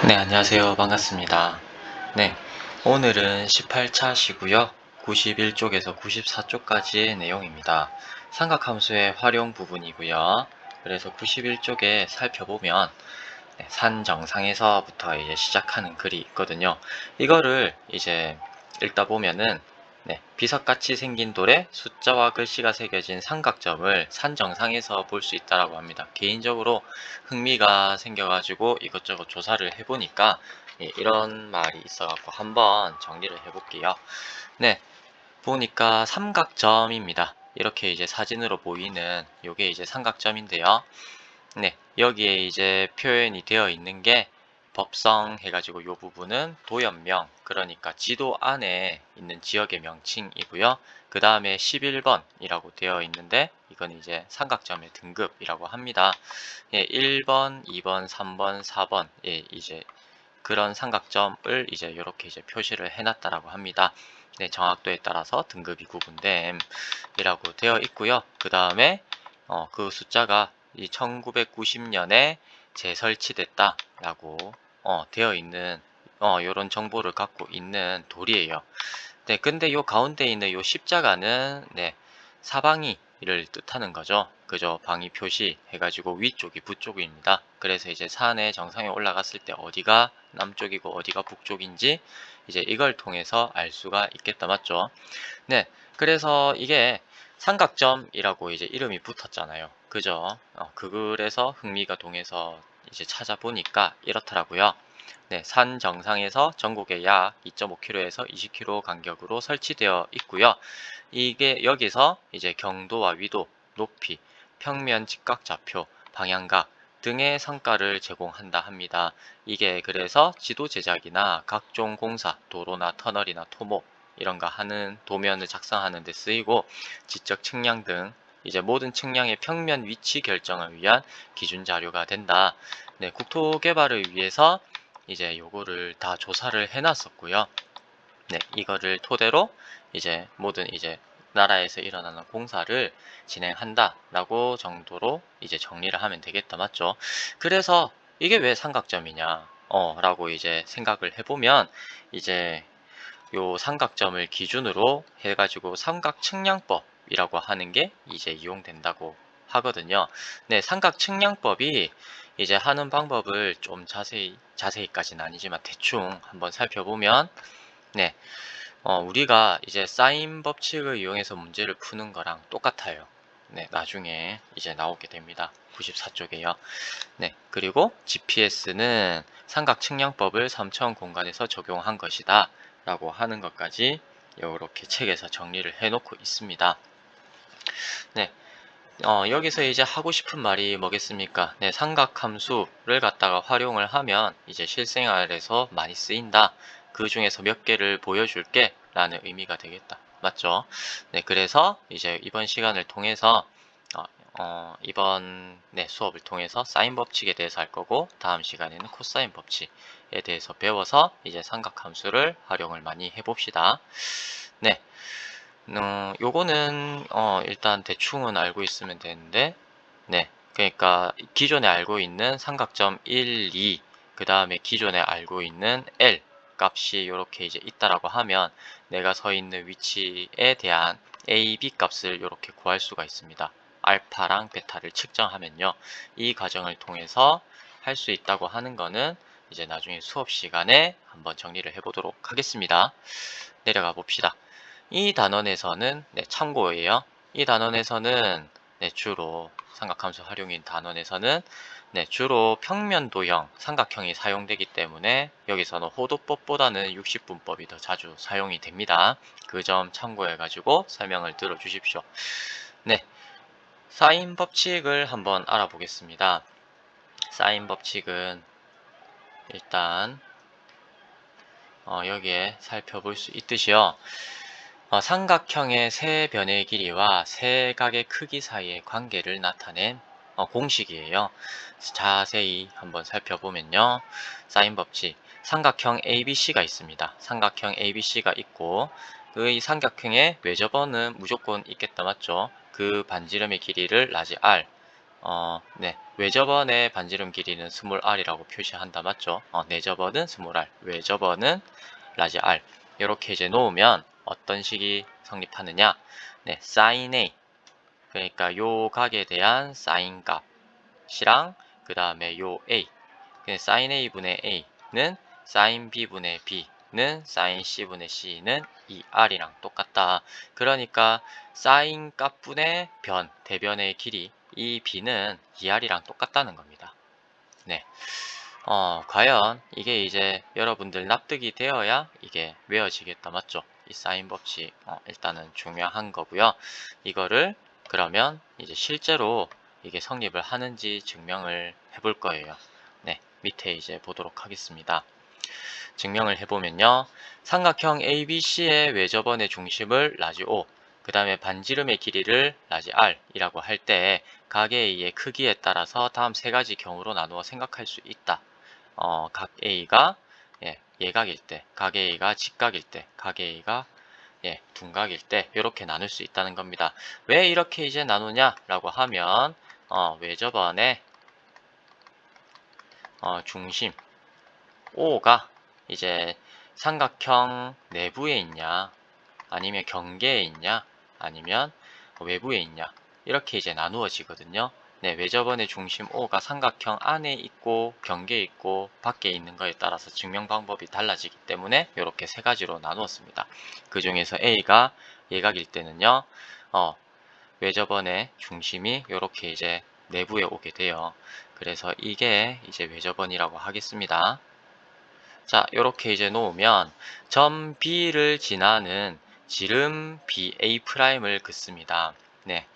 네, 안녕하세요. 반갑습니다. 네, 오늘은 18차시고요. 91쪽에서 94쪽까지의 내용입니다. 삼각함수의 활용 부분이고요. 그래서 91쪽에 살펴보면 산 정상에서부터 이제 시작하는 글이 있거든요. 이거를 이제 읽다 보면은 비석같이 생긴 돌에 숫자와 글씨가 새겨진 삼각점을 산 정상에서 볼 수 있다라고 합니다. 개인적으로 흥미가 생겨가지고 이것저것 조사를 해보니까 이런 말이 있어갖고 한번 정리를 해볼게요. 네, 보니까 삼각점입니다. 이렇게 이제 사진으로 보이는 요게 이제 삼각점인데요. 네, 여기에 이제 표현이 되어 있는 게 법성 해가지고 요 부분은 도연명, 그러니까 지도 안에 있는 지역의 명칭이고요. 그 다음에 11번이라고 되어 있는데 이건 이제 삼각점의 등급이라고 합니다. 예, 1번, 2번, 3번, 4번, 예, 이제 그런 삼각점을 이제 이렇게 이제 표시를 해놨다라고 합니다. 네, 정확도에 따라서 등급이 구분됨이라고 되어 있고요. 그 다음에 그 숫자가 이 1990년에 재설치됐다라고 되어 있는 이런 정보를 갖고 있는 돌이에요. 네, 근데 요 가운데 있는 요 십자가는 사방이를 뜻하는 거죠. 그죠? 방위 표시 해가지고 위쪽이 북쪽입니다. 그래서 이제 산의 정상에 올라갔을 때 어디가 남쪽이고 어디가 북쪽인지 이제 이걸 통해서 알 수가 있겠다, 맞죠? 네, 그래서 이게 삼각점이라고 이제 이름이 붙었잖아요. 그죠? 그 글에서 흥미가 동해서 이제 찾아보니까 이렇더라고요. 네, 산 정상에서 전국에 약 2.5km에서 20km 간격으로 설치되어 있고요. 이게 여기서 이제 경도와 위도, 높이, 평면 직각좌표, 방향각 등의 성과를 제공한다 합니다. 이게 그래서 지도 제작이나 각종 공사, 도로나 터널이나 토목 이런 거 하는 도면을 작성하는 데 쓰이고 지적 측량 등 이제 모든 측량의 평면 위치 결정을 위한 기준 자료가 된다. 네, 국토 개발을 위해서 이제 요거를 다 조사를 해놨었고요. 네, 이거를 토대로 이제 모든 이제 나라에서 일어나는 공사를 진행한다라고 정도로 이제 정리를 하면 되겠다, 맞죠? 그래서 이게 왜 삼각점이냐, 라고 이제 생각을 해보면 이제 요 삼각점을 기준으로 해가지고 삼각 측량법이라고 하는 게 이제 이용된다고 하거든요. 네, 삼각 측량법이 이제 하는 방법을 좀 자세히까지는 아니지만 대충 한번 살펴보면 네, 우리가 이제 사인 법칙을 이용해서 문제를 푸는 거랑 똑같아요. 네, 나중에 이제 나오게 됩니다. 94쪽에요. 네, 그리고 GPS는 삼각 측량법을 3차원 공간에서 적용한 것이다 라고 하는 것까지 이렇게 책에서 정리를 해 놓고 있습니다. 네, 여기서 이제 하고 싶은 말이 뭐겠습니까? 네, 삼각함수를 갖다가 활용을 하면 이제 실생활에서 많이 쓰인다. 그 중에서 몇 개를 보여줄게 라는 의미가 되겠다. 맞죠? 네, 그래서 이제 이번 시간을 통해서 이번 수업을 통해서 사인 법칙에 대해서 할 거고 다음 시간에는 코사인 법칙에 대해서 배워서 이제 삼각함수를 활용을 많이 해봅시다. 네, 요거는 일단 대충은 알고 있으면 되는데 네, 그러니까 기존에 알고 있는 삼각점 1, 2, 그 다음에 기존에 알고 있는 L 값이 이렇게 이제 있다라고 하면 내가 서 있는 위치에 대한 A, B 값을 이렇게 구할 수가 있습니다. 알파랑 베타를 측정하면요. 이 과정을 통해서 할 수 있다고 하는 거는 이제 나중에 수업 시간에 한번 정리를 해보도록 하겠습니다. 내려가 봅시다. 이 단원에서는 참고예요. 이 단원에서는 주로 삼각함수 활용인 단원에서는 주로 평면도형 삼각형이 사용되기 때문에 여기서는 호도법보다는 60분법이 더 자주 사용이 됩니다. 그 점 참고해 가지고 설명을 들어 주십시오. 네, 사인 법칙을 한번 알아보겠습니다. 사인 법칙은 일단 여기에 살펴볼 수 있듯이요. 삼각형의 세 변의 길이와 세 각의 크기 사이의 관계를 나타낸 공식이에요. 자세히 한번 살펴보면요. 사인 법칙, 삼각형 ABC가 있습니다. 삼각형 ABC가 있고 이 삼각형의 외접원은 무조건 있겠다, 맞죠? 그 반지름의 길이를 라지 R, 네. 외접원의 반지름 길이는 스몰 r이라고 표시한다. 맞죠? 내접원은 스몰 r, 외접원은 라지 r. 이렇게 이제 놓으면 어떤 식이 성립하느냐? 네, sin a. 그러니까 요 각에 대한 사인 값이랑 그 다음에 요 a. sin a분의 a는 sin b분의 b는 sin c분의 c는 2r이랑 똑같다. 그러니까 sin 값분의 대변의 길이 이 b는 2r이랑 똑같다는 겁니다. 네. 과연 이게 이제 여러분들 납득이 되어야 이게 외워지겠다. 맞죠? 이 사인 법칙 일단은 중요한 거고요. 이거를 그러면 이제 실제로 이게 성립을 하는지 증명을 해볼 거예요. 네, 밑에 이제 보도록 하겠습니다. 증명을 해보면요. 삼각형 ABC의 외접원의 중심을 라지 O, 그 다음에 반지름의 길이를 라지 R 이라고 할 때 각의 A의 크기에 따라서 다음 세 가지 경우로 나누어 생각할 수 있다. 각 A가 예각일 때, 각 A가 직각일 때, 각 A가 둔각일 때 이렇게 나눌 수 있다는 겁니다. 왜 이렇게 이제 나누냐 라고 하면 외접원의 중심 O가 이제 삼각형 내부에 있냐 아니면 경계에 있냐 아니면 외부에 있냐 이렇게 이제 나누어지거든요. 네, 외접원의 중심 O가 삼각형 안에 있고 경계에 있고 밖에 있는 거에 따라서 증명 방법이 달라지기 때문에 이렇게 세 가지로 나누었습니다. 그 중에서 A가 예각일 때는요, 외접원의 중심이 이렇게 이제 내부에 오게 돼요. 그래서 이게 이제 외접원이라고 하겠습니다. 자, 이렇게 이제 놓으면 점 B를 지나는 지름 BA'을 긋습니다. 네,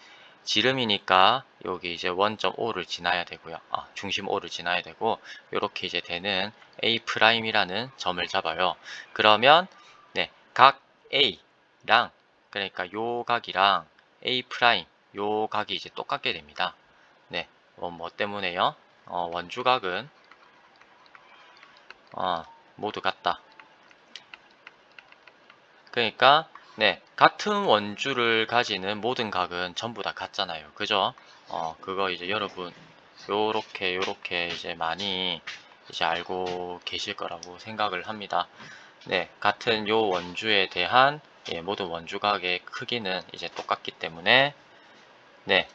지름이니까 여기 이제 원점 O를 지나야 되고요. 중심 O를 지나야 되고 이렇게 이제 되는 A'이라는 점을 잡아요. 그러면 네, 각 A랑 그러니까 요 각이랑 A' 요 각이 이제 똑같게 됩니다. 네, 뭐 때문에요? 원주각은 모두 같다. 그러니까 네, 같은 원주를 가지는 모든 각은 전부 다 같잖아요. 그죠? 그거 이제 여러분 요렇게 이제 많이 이제 알고 계실 거라고 생각을 합니다. 네, 같은 요 원주에 대한 모든 원주각의 크기는 이제 똑같기 때문에 네,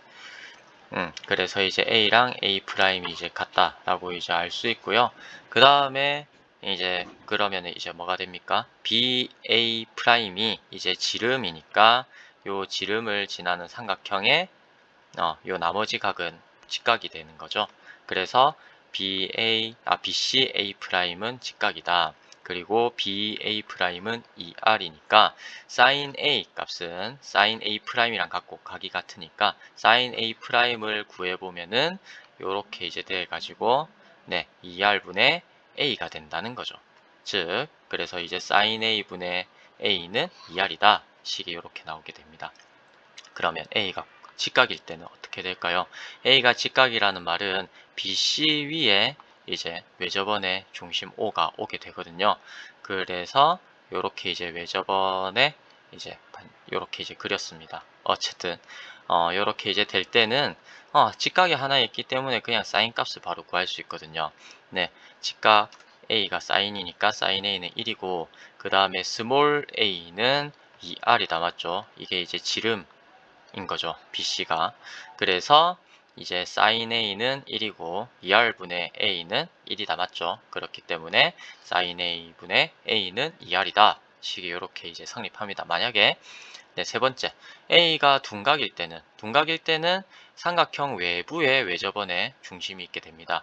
그래서 이제 A랑 A'이 이제 같다라고 이제 알 수 있고요. 그 다음에 이제 그러면 이제 뭐가 됩니까? BA'이 이제 지름이니까 요 지름을 지나는 삼각형의 요 나머지 각은 직각이 되는 거죠. 그래서 BC A'은 직각이다. 그리고 BA'은 2R이니까 sin A 값은 sin A'이랑 갖고 각이 같으니까 sin A'을 구해보면은 요렇게 이제 돼가지고 네, 2R분의 A가 된다는 거죠. 즉, 그래서 이제 sin A분의 A는 2R이다. 식이 이렇게 나오게 됩니다. 그러면 A가 직각일 때는 어떻게 될까요? A가 직각이라는 말은 BC 위에 이제 외접원의 중심 O가 오게 되거든요. 그래서 이렇게 이제 외접원에 이제 이렇게 이제 그렸습니다. 어쨌든 이렇게 이제 될 때는 직각이 하나 있기 때문에 그냥 사인 값을 바로 구할 수 있거든요. 네, 직각 A가 사인이니까 sin A는 1이고 그 다음에 스몰 a는 2R이다. 맞죠? 이게 이제 지름 인 거죠. BC가. 그래서 이제 sin A는 1이고 2R분의 A는 1이 남았죠. 그렇기 때문에 sin A분의 A는 2R이다. 식이 이렇게 이제 성립합니다. 만약에 네, 세 번째 A가 둔각일 때는 삼각형 외부에 외접원에 중심이 있게 됩니다.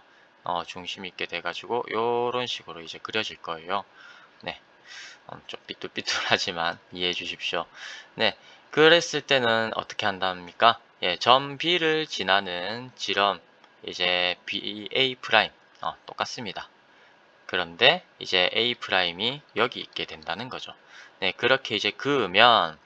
중심이 있게 돼가지고 이런 식으로 이제 그려질 거예요. 네. 좀 삐뚤삐뚤하지만 이해해 주십시오. 네, 그랬을 때는 어떻게 한답니까? 점 B를 지나는 지점 이제 BA 프라임 똑같습니다. 그런데 이제 A'이 여기 있게 된다는 거죠. 네, 그렇게 이제 그으면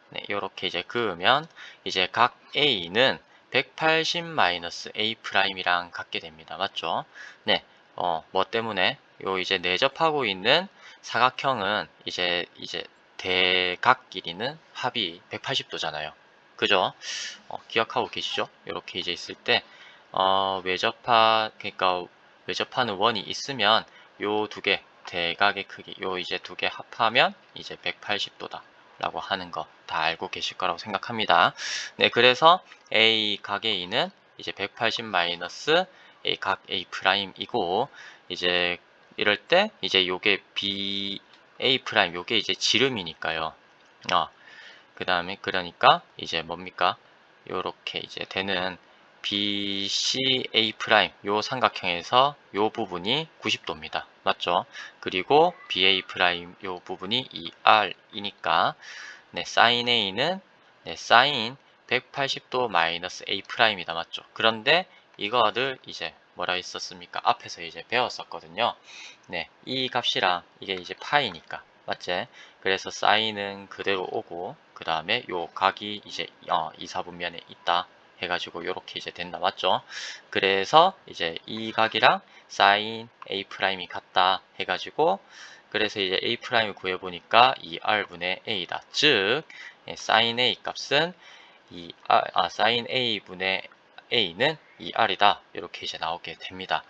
네, 이렇게 이제 그으면 이제 각 A는 180-A'이랑 같게 됩니다. 맞죠? 네, 뭐 때문에 요 이제 내접하고 있는 사각형은 이제 대각 길이는 합이 180도잖아요. 그죠? 기억하고 계시죠? 이렇게 이제 있을 때 외접하 그러니까 외접하는 원이 있으면 요 두 개 대각의 크기 요 이제 두 개 합하면 이제 180도다 라고 하는 거 다 알고 계실 거라고 생각합니다. 네, 그래서 A 각 A는 이제 180 마이너스 A 각 A 프라임이고, 이제 이럴 때 이제 요게 B A 프라임 요게 이제 지름이니까요. 그 다음에 그러니까 이제 뭡니까? 요렇게 이제 되는 BCA 프라임 요 삼각형에서 요 부분이 90도입니다. 맞죠? 그리고 BA 프라임 요 부분이 2R이니까 네, sin A는 네, sin 180도 마이너스 A 프라임이다. 맞죠? 그런데 이거를 이제 뭐라 했었습니까? 앞에서 이제 배웠었거든요. 네, 이 값이랑 이게 이제 파이니까 맞지? 그래서 사인은 그대로 오고 그 다음에 요 각이 이제 2, 4분면에 있다 해가지고 요렇게 이제 된다. 맞죠? 그래서 이제 이 각이랑 사인 A 프라임이 같다 해가지고, 그래서 이제 A 프라임을 구해보니까 2R분의 A다. 즉 사인 A 값은 사인 A분의 A는 2R이다. 이렇게 이제 나오게 됩니다.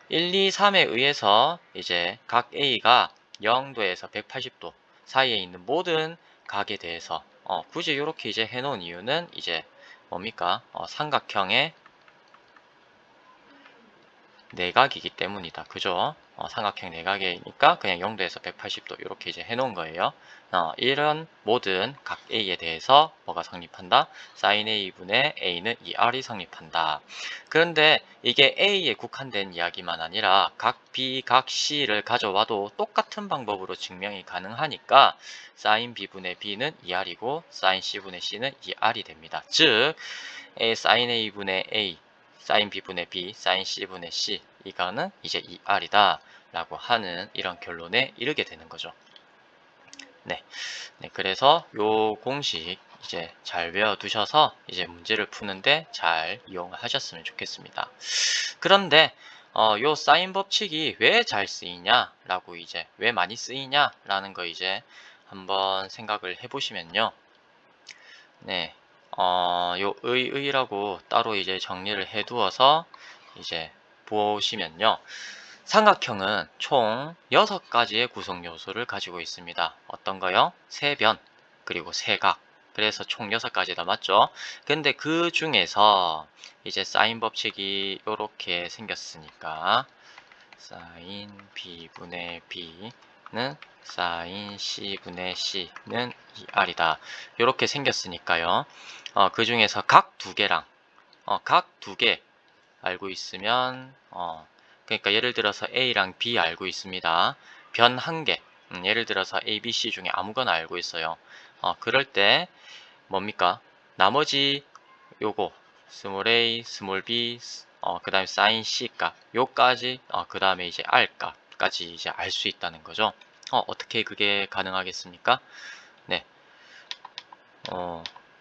1, 2, 3에 의해서 이제 각 A가 0도에서 180도 사이에 있는 모든 각에 대해서 굳이 이렇게 이제 해놓은 이유는 이제 뭡니까? 삼각형의 내각이기 때문이다. 그죠? 삼각형 내각이니까 그냥 0도에서 180도 이렇게 이제 해놓은 거예요. 이런 모든 각 A에 대해서 뭐가 성립한다? sin A분의 A는 2R이 성립한다. 그런데 이게 A에 국한된 이야기만 아니라 각 B, 각 C를 가져와도 똑같은 방법으로 증명이 가능하니까 sin B분의 B는 2R이고 sin C분의 C는 2R이 됩니다. 즉 sin A분의 A sin B분의 B, sin C분의 C 이거는 이제 2R이다 라고 하는 이런 결론에 이르게 되는 거죠. 네, 그래서 요 공식 이제 잘 외워두셔서 이제 문제를 푸는데 잘 이용을 하셨으면 좋겠습니다. 그런데 요 사인 법칙이 왜 잘 쓰이냐 라고 이제 왜 많이 쓰이냐 라는 거 이제 한번 생각을 해보시면요. 네, 요 의라고 따로 이제 정리를 해 두어서 이제 보시면요. 삼각형은 총 6가지의 구성 요소를 가지고 있습니다. 어떤 거요? 세변, 그리고 세각. 그래서 총 6가지다. 맞죠? 근데 그 중에서 이제 사인 법칙이 이렇게 생겼으니까 사인 B분의 B는 사인 C분의 C는 2R이다. 이렇게 생겼으니까요. 그 중에서 각 두 개랑 각 두 개 알고 있으면 그러니까 예를 들어서 A랑 B 알고 있습니다. 변 한 개, 예를 들어서 A, B, C 중에 아무거나 알고 있어요. 그럴 때 뭡니까? 나머지 요거 스몰 a, 스몰 b, 그 다음에 sin c 값 요까지 그 다음에 이제 r 값까지 이제 알 수 있다는 거죠. 어떻게 그게 가능하겠습니까? 네,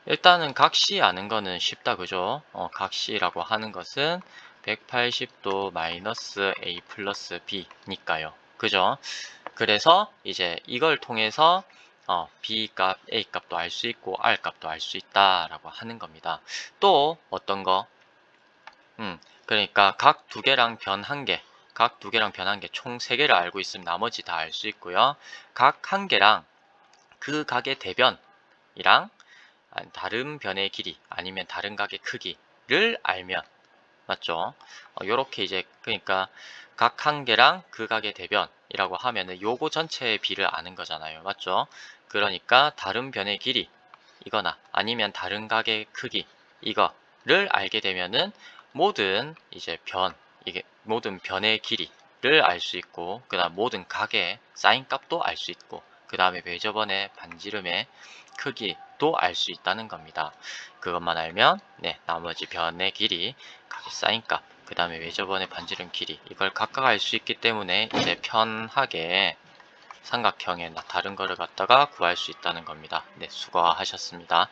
일단은 각 c 아는 거는 쉽다. 그죠? 각 c라고 하는 것은 180도 마이너스 a 플러스 b 니까요. 그죠? 그래서 이제 이걸 통해서 B 값, A 값도 알 수 있고 R 값도 알 수 있다라고 하는 겁니다. 또 어떤 거? 그러니까 각 두 개랑 변 한 개, 각 두 개랑 변 한 개, 총 세 개를 알고 있으면 나머지 다 알 수 있고요. 각 한 개랑 그 각의 대변이랑 다른 변의 길이 아니면 다른 각의 크기를 알면 맞죠? 요렇게 이제 그러니까 각 한 개랑 그 각의 대변이라고 하면은 요거 전체의 비를 아는 거잖아요. 맞죠? 그러니까 다른 변의 길이 이거나 아니면 다른 각의 크기 이거를 알게 되면은 모든 이제 이게 모든 변의 길이를 알 수 있고 그다음 모든 각의 사인 값도 알 수 있고 그 다음에 매저번의 반지름의 크기도 알 수 있다는 겁니다. 그것만 알면 네, 나머지 변의 길이, 각의 사인 값, 그 다음에 매저번의 반지름 길이 이걸 각각 알 수 있기 때문에 이제 편하게 삼각형의 다른 거를 갖다가 구할 수 있다는 겁니다. 네, 수고하셨습니다.